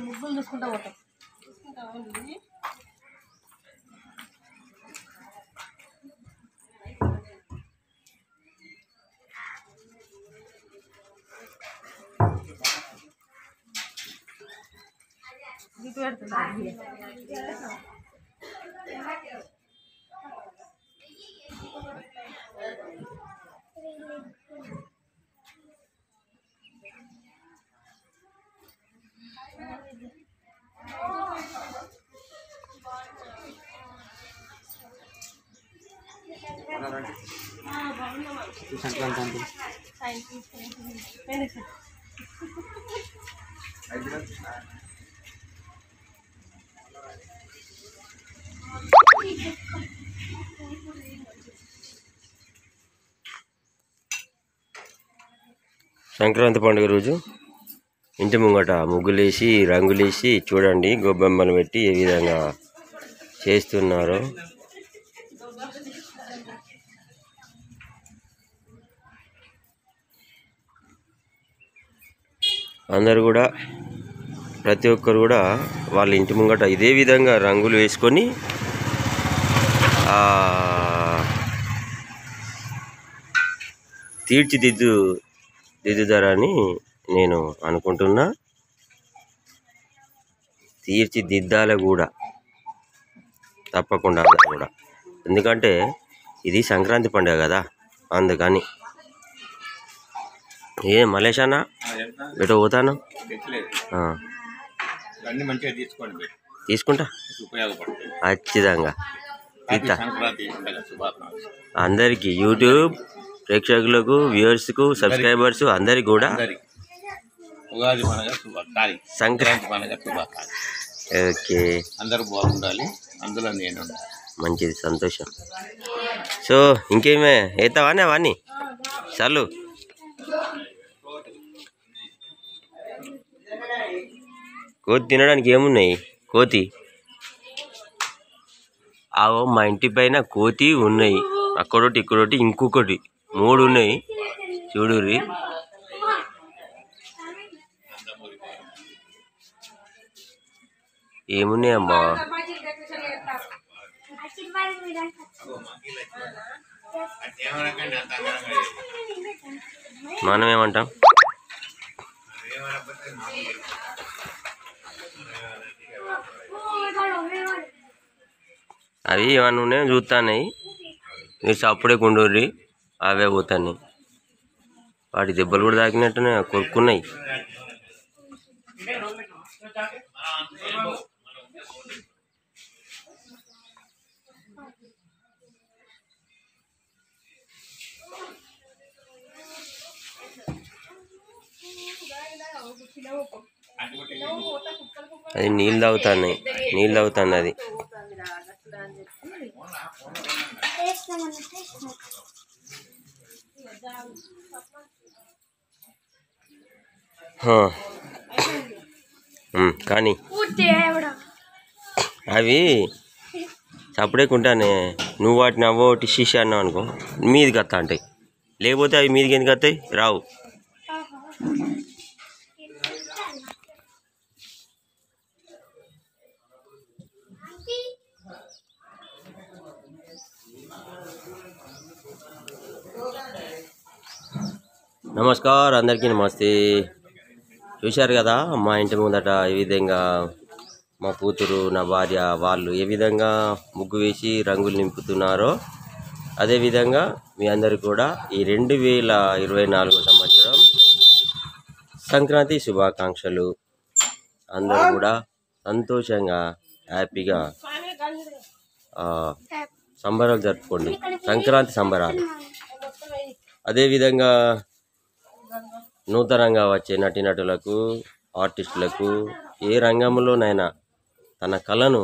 ముగ్గులు చూసుకుంటా పోతాం చూసుకుంటా ఉంది ఇది పెడుతున్నా సంక్రాంతి పండుగ రోజు ఇంటి ముంగట ముగ్గులేసి రంగులేసి చూడండి గొబ్బెమ్మలు పెట్టి ఏ విధంగా చేస్తున్నారో. అందరూ కూడా ప్రతి ఒక్కరు కూడా వాళ్ళ ఇంటి ముంగట ఇదే విధంగా రంగులు వేసుకొని తీర్చిదిద్దుతారని నేను అనుకుంటున్నా. తీర్చిదిద్దాలి కూడా తప్పకుండా కూడా, ఎందుకంటే ఇది సంక్రాంతి పండుగ కదా, అందుకని. ఏ మలేష్ అన్న ఎటో పోతాను తీసుకుంటా ఖచ్చితంగా తీస్తా. అందరికీ యూట్యూబ్ ప్రేక్షకులకు, వ్యూవర్స్కు, సబ్స్క్రైబర్స్ అందరికి కూడా సంక్రాంతి పండుగ శుభాకాంక్షలు. ఓకే, అందరూ బాగుండాలి, అందులో నేను మంచిది, సంతోషం. సో ఇంకేమే అవుతావానే అవన్నీ చాలు. కోతి తినడానికి ఏమున్నాయి? కోతి ఆవో మా ఇంటి పైన కోతి ఉన్నాయి, అక్కడొకటి ఇక్కడొకటి ఇంకొకటి 3 ఉన్నాయి చూడుర్రి. ఏమున్నాయమ్మా? మనం ఏమంటాం? అవి ఏమన్నా ఉన్నాయో చూస్తాయి, మీరు అప్పుడే కొండూరి అవే పోతాయి. వాటి దెబ్బలు కూడా తాకినట్టునే కొరుక్కున్నాయి. అది నీళ్ళు తాగుతున్నాయి, నీళ్ళు తాగుతుంది అది. కానీ అవి చప్పుడే కొంటానే, నువ్వు వాటిని అవ్వటి షీష అన్నావు అనుకో మీదికి వస్తా అంటాయి, లేకపోతే అవి మీదికి ఎందుకు వస్తాయి? రావు. నమస్కారం, అందరికీ నమస్తే. చూశారు కదా మా ఇంటి ముందట ఏ విధంగా మా కూతురు, నా భార్య వాళ్ళు ఏ విధంగా ముగ్గు వేసి రంగులు నింపుతున్నారో, అదేవిధంగా మీ అందరూ కూడా ఈ 2024 సంవత్సరం సంక్రాంతి శుభాకాంక్షలు. అందరూ కూడా సంతోషంగా హ్యాపీగా సంబరాలు జరుపుకోండి, సంక్రాంతి సంబరాలు. అదేవిధంగా నూతనంగా వచ్చే నటీనటులకు, ఆర్టిస్టులకు, ఏ రంగంలోనైనా తన కళను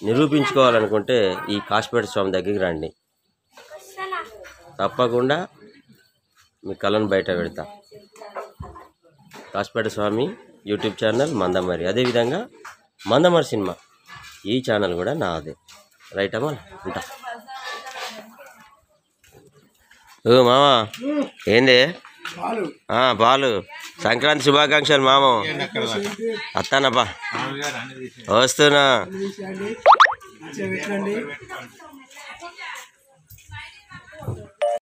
నిరూపించుకోవాలనుకుంటే ఈ కాశీపేట స్వామి దగ్గరికి రండి, తప్పకుండా మీ కళను బయట పెడతా. కాశీపేట స్వామి యూట్యూబ్ ఛానల్ మందమరి, అదేవిధంగా మందమరి సినిమా ఈ ఛానల్ కూడా నాదే. రైట్ అమ్మా, ఉంటా. ఓ మామా ఏంది? పాలు సంక్రాంతి శుభాకాంక్షలు మామ. వస్తానప్పా, వస్తున్నా.